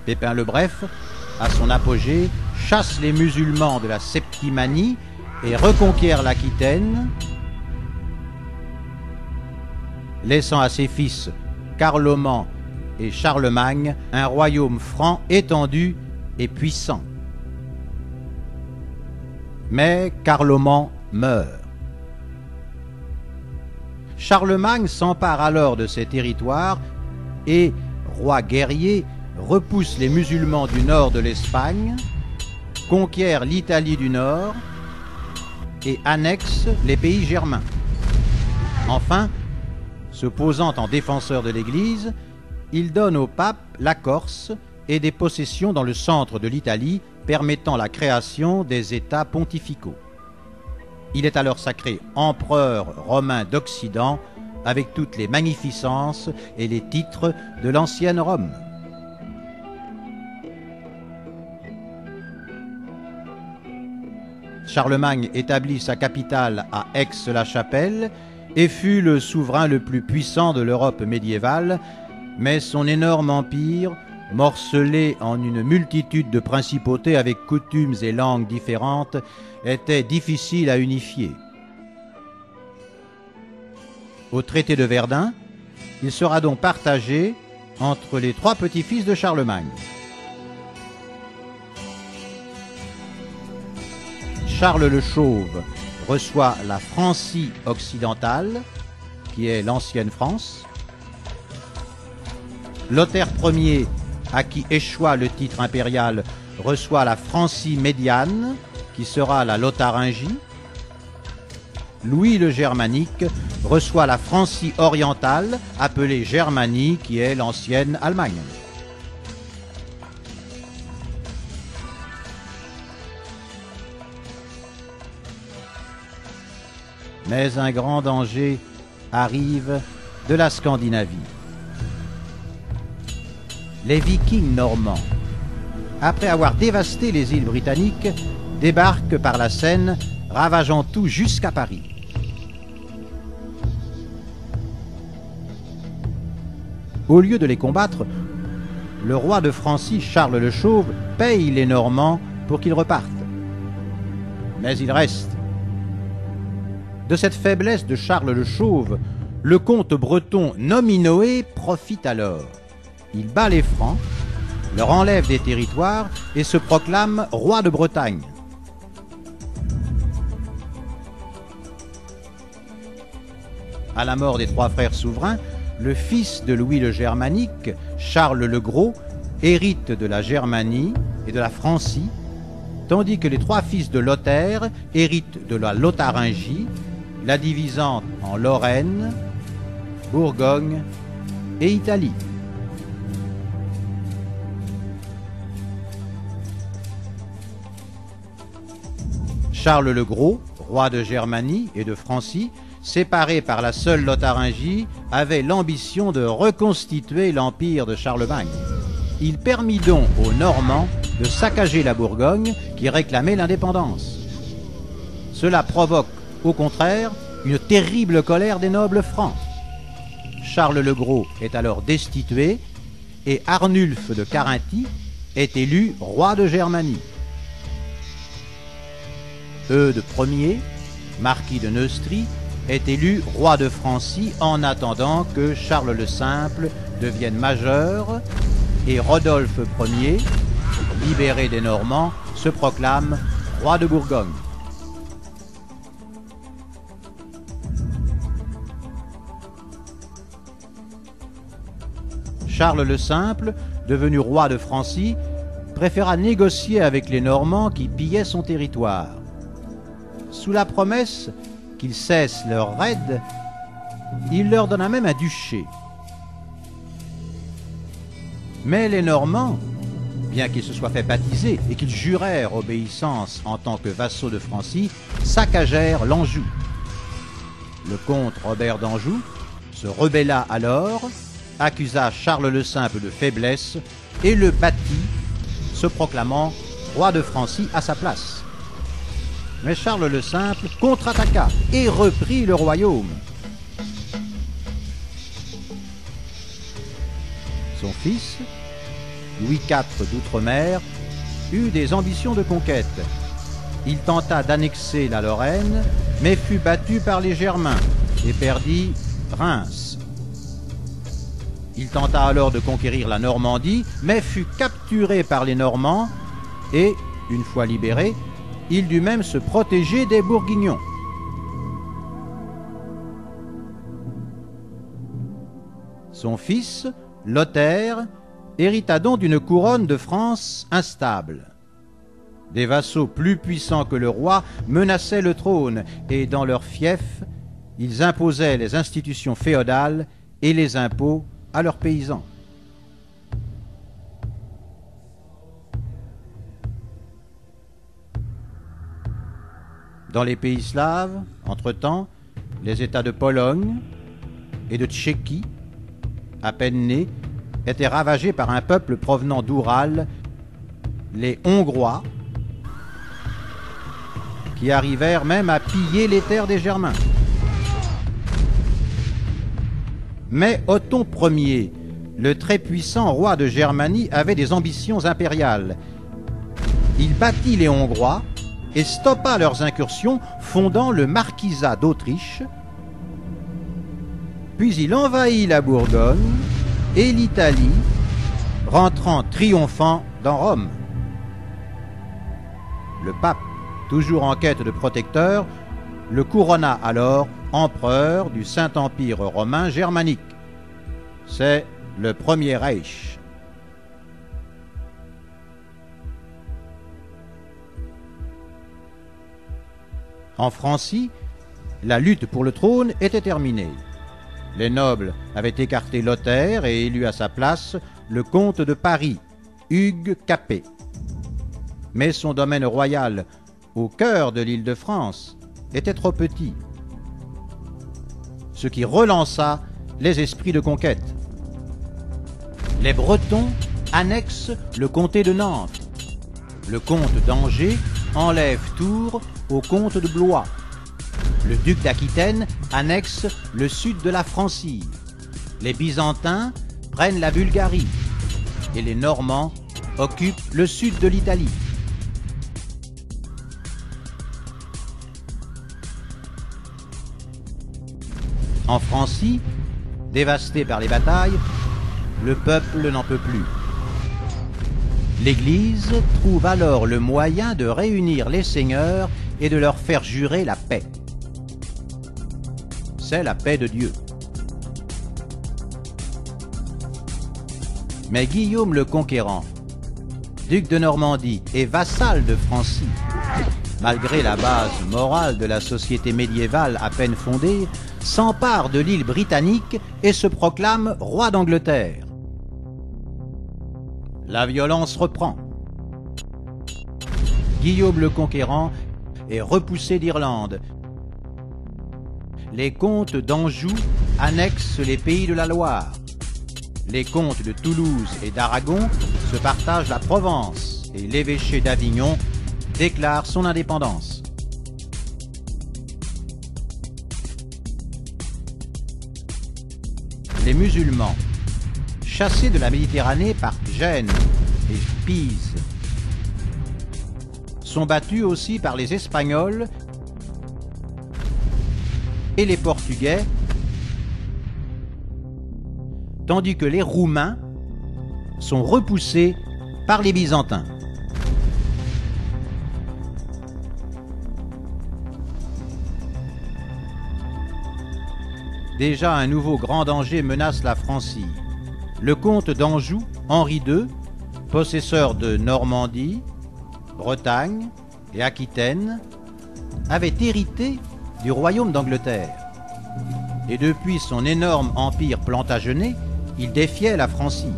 Pépin le Bref, à son apogée, chasse les musulmans de la Septimanie et reconquiert l'Aquitaine, laissant à ses fils Carloman et Charlemagne un royaume franc étendu et puissant. Mais Carloman meurt. Charlemagne s'empare alors de ces territoires et, roi guerrier, repousse les musulmans du nord de l'Espagne, conquiert l'Italie du Nord et annexe les pays germains. Enfin, se posant en défenseur de l'Église, il donne au pape la Corse et des possessions dans le centre de l'Italie, permettant la création des États pontificaux. Il est alors sacré empereur romain d'Occident avec toutes les magnificences et les titres de l'ancienne Rome. Charlemagne établit sa capitale à Aix-la-Chapelle et fut le souverain le plus puissant de l'Europe médiévale, mais son énorme empire, morcelé en une multitude de principautés avec coutumes et langues différentes, était difficile à unifier. Au traité de Verdun, il sera donc partagé entre les trois petits-fils de Charlemagne. Charles le Chauve reçoit la Francie occidentale, qui est l'ancienne France. Lothaire Ier, à qui échoit le titre impérial, reçoit la Francie médiane, qui sera la Lotharingie. Louis le Germanique reçoit la Francie orientale, appelée Germanie, qui est l'ancienne Allemagne. Mais un grand danger arrive de la Scandinavie. Les Vikings normands, après avoir dévasté les îles britanniques, débarquent par la Seine, ravageant tout jusqu'à Paris. Au lieu de les combattre, le roi de Francie, Charles le Chauve, paye les Normands pour qu'ils repartent. Mais ils restent. De cette faiblesse de Charles le Chauve, le comte breton Nominoé profite alors. Il bat les Francs, leur enlève des territoires et se proclame roi de Bretagne. À la mort des trois frères souverains, le fils de Louis le Germanique, Charles le Gros, hérite de la Germanie et de la Francie, tandis que les trois fils de Lothaire héritent de la Lotharingie, la divisant en Lorraine, Bourgogne et Italie. Charles le Gros, roi de Germanie et de Francie, séparé par la seule Lotharingie, avait l'ambition de reconstituer l'empire de Charlemagne. Il permit donc aux Normands de saccager la Bourgogne qui réclamait l'indépendance. Cela provoque, au contraire, une terrible colère des nobles francs. Charles le Gros est alors destitué et Arnulf de Carinthie est élu roi de Germanie. Eudes Ier, marquis de Neustrie, est élu roi de Francie en attendant que Charles le Simple devienne majeur et Rodolphe Ier, libéré des Normands, se proclame roi de Bourgogne. Charles le Simple, devenu roi de Francie, préféra négocier avec les Normands qui pillaient son territoire. Sous la promesse qu'ils cessent leurs raids, il leur donna même un duché. Mais les Normands, bien qu'ils se soient fait baptiser et qu'ils jurèrent obéissance en tant que vassaux de Francie, saccagèrent l'Anjou. Le comte Robert d'Anjou se rebella alors, accusa Charles le Simple de faiblesse et le battit, se proclamant roi de Francie à sa place. Mais Charles le Simple contre-attaqua et reprit le royaume. Son fils, Louis IV d'Outre-mer, eut des ambitions de conquête. Il tenta d'annexer la Lorraine, mais fut battu par les Germains et perdit Reims. Il tenta alors de conquérir la Normandie, mais fut capturé par les Normands et, une fois libéré, il dut même se protéger des Bourguignons. Son fils, Lothaire, hérita donc d'une couronne de France instable. Des vassaux plus puissants que le roi menaçaient le trône et, dans leurs fiefs, ils imposaient les institutions féodales et les impôts à leurs paysans. Dans les pays slaves, entre-temps, les États de Pologne et de Tchéquie, à peine nés, étaient ravagés par un peuple provenant d'Oural, les Hongrois, qui arrivèrent même à piller les terres des Germains. Mais Othon Ier, le très puissant roi de Germanie, avait des ambitions impériales. Il battit les Hongrois et stoppa leurs incursions, fondant le marquisat d'Autriche. Puis il envahit la Bourgogne et l'Italie, rentrant triomphant dans Rome. Le pape, toujours en quête de protecteur, le couronna alors empereur du Saint-Empire romain germanique. C'est le Premier Reich. En Francie, la lutte pour le trône était terminée. Les nobles avaient écarté Lothaire et élu à sa place le comte de Paris, Hugues Capet. Mais son domaine royal, au cœur de l'Île-de-France, était trop petit, ce qui relança les esprits de conquête. Les Bretons annexent le comté de Nantes. Le comte d'Angers enlève Tours au comte de Blois. Le duc d'Aquitaine annexe le sud de la Francie. Les Byzantins prennent la Bulgarie et les Normands occupent le sud de l'Italie. En Francie, dévasté par les batailles, le peuple n'en peut plus. L'Église trouve alors le moyen de réunir les seigneurs et de leur faire jurer la paix. C'est la paix de Dieu. Mais Guillaume le Conquérant, duc de Normandie et vassal de Francie, malgré la base morale de la société médiévale à peine fondée, s'empare de l'île britannique et se proclame roi d'Angleterre. La violence reprend. Guillaume le Conquérant est repoussé d'Irlande. Les comtes d'Anjou annexent les pays de la Loire. Les comtes de Toulouse et d'Aragon se partagent la Provence et l'évêché d'Avignon déclare son indépendance. Les musulmans, chassés de la Méditerranée par Gênes et Pise, sont battus aussi par les Espagnols et les Portugais, tandis que les Roumains sont repoussés par les Byzantins. Déjà un nouveau grand danger menace la Francie. Le comte d'Anjou, Henri II, possesseur de Normandie, Bretagne et Aquitaine, avait hérité du royaume d'Angleterre. Et depuis son énorme empire plantagenet, il défiait la Francie.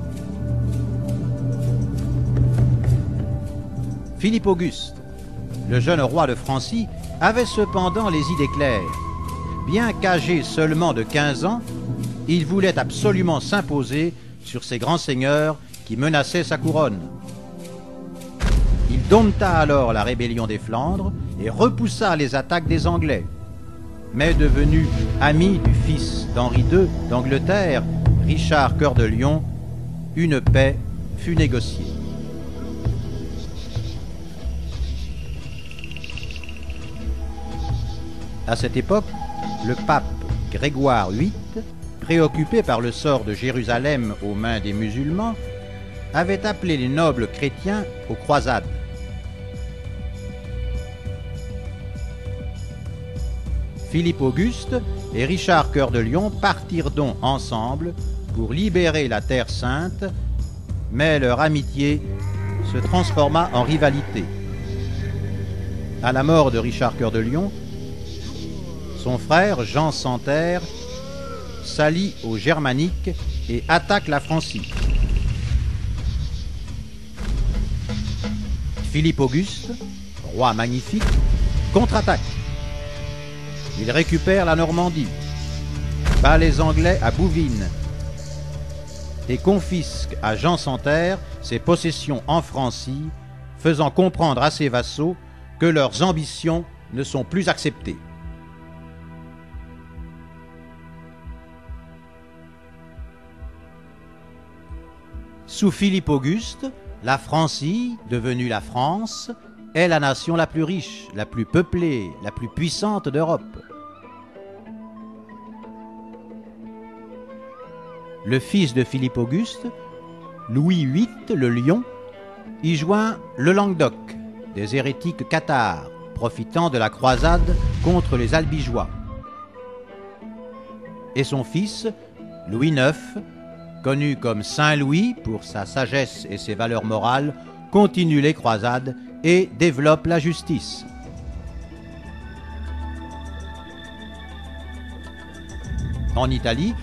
Philippe Auguste, le jeune roi de Francie, avait cependant les idées claires. Bien qu'âgé seulement de 15 ans, il voulait absolument s'imposer sur ces grands seigneurs qui menaçaient sa couronne. Il dompta alors la rébellion des Flandres et repoussa les attaques des Anglais. Mais devenu ami du fils d'Henri II d'Angleterre, Richard Cœur de Lion, une paix fut négociée. À cette époque, le pape Grégoire VIII, préoccupé par le sort de Jérusalem aux mains des musulmans, avait appelé les nobles chrétiens aux croisades. Philippe Auguste et Richard Cœur de Lion partirent donc ensemble pour libérer la Terre Sainte, mais leur amitié se transforma en rivalité. À la mort de Richard Cœur de Lion, son frère Jean Santerre s'allie aux Germaniques et attaque la Francie. Philippe Auguste, roi magnifique, contre-attaque. Il récupère la Normandie, bat les Anglais à Bouvines et confisque à Jean Santerre ses possessions en Francie, faisant comprendre à ses vassaux que leurs ambitions ne sont plus acceptées. Sous Philippe Auguste, la Francie, devenue la France, est la nation la plus riche, la plus peuplée, la plus puissante d'Europe. Le fils de Philippe Auguste, Louis VIII le Lion, y joint le Languedoc, des hérétiques cathares, profitant de la croisade contre les Albigeois. Et son fils, Louis IX, connu comme Saint Louis pour sa sagesse et ses valeurs morales, continue les croisades et développe la justice. En Italie,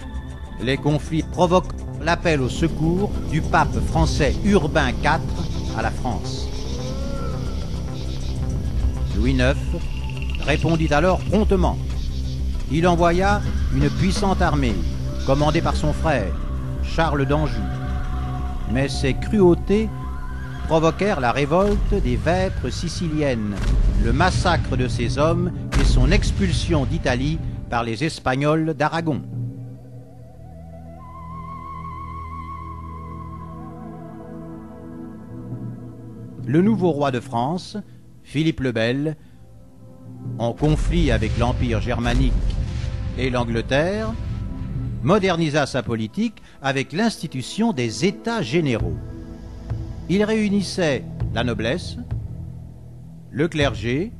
les conflits provoquent l'appel au secours du pape français Urbain IV à la France. Louis IX répondit alors promptement. Il envoya une puissante armée, commandée par son frère, Charles d'Anjou. Mais ces cruautés provoquèrent la révolte des Vêpres siciliennes, le massacre de ses hommes et son expulsion d'Italie par les Espagnols d'Aragon. Le nouveau roi de France, Philippe le Bel, en conflit avec l'Empire germanique et l'Angleterre, modernisa sa politique avec l'institution des États généraux. Il réunissait la noblesse, le clergé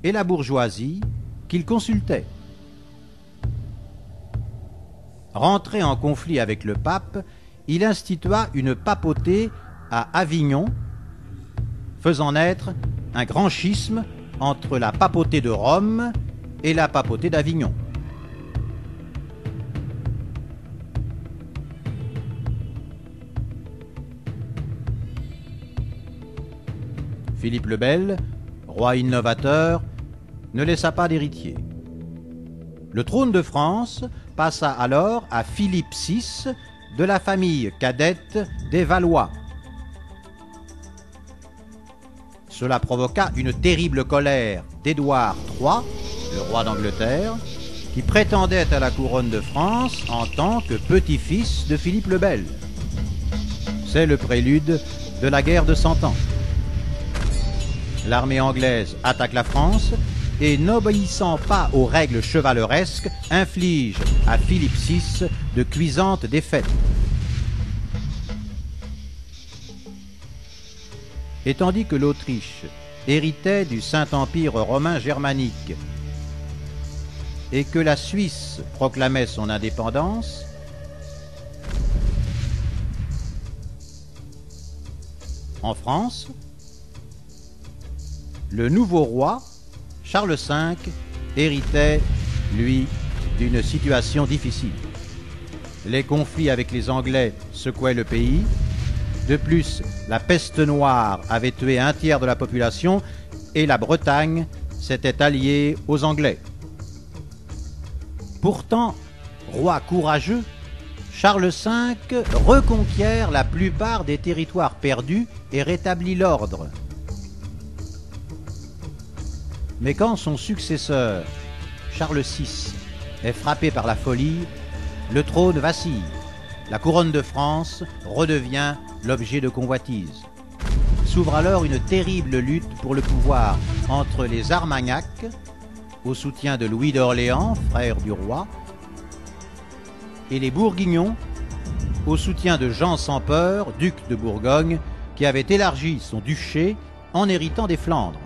et la bourgeoisie qu'il consultait. Rentré en conflit avec le pape, il institua une papauté à Avignon, faisant naître un grand schisme entre la papauté de Rome et la papauté d'Avignon. Philippe le Bel, roi innovateur, ne laissa pas d'héritier. Le trône de France passa alors à Philippe VI de la famille cadette des Valois. Cela provoqua une terrible colère d'Édouard III, le roi d'Angleterre, qui prétendait à la couronne de France en tant que petit-fils de Philippe le Bel. C'est le prélude de la guerre de 100 ans. L'armée anglaise attaque la France et, n'obéissant pas aux règles chevaleresques, inflige à Philippe VI de cuisantes défaites. Et tandis que l'Autriche héritait du Saint-Empire romain germanique et que la Suisse proclamait son indépendance, en France, le nouveau roi, Charles V, héritait, lui, d'une situation difficile. Les conflits avec les Anglais secouaient le pays. De plus, la peste noire avait tué un tiers de la population et la Bretagne s'était alliée aux Anglais. Pourtant, roi courageux, Charles V reconquiert la plupart des territoires perdus et rétablit l'ordre. Mais quand son successeur, Charles VI, est frappé par la folie, le trône vacille La couronne de France redevient l'objet de convoitise. S'ouvre alors une terrible lutte pour le pouvoir entre les Armagnacs, au soutien de Louis d'Orléans, frère du roi, et les Bourguignons, au soutien de Jean sans Peur, duc de Bourgogne, qui avait élargi son duché en héritant des Flandres.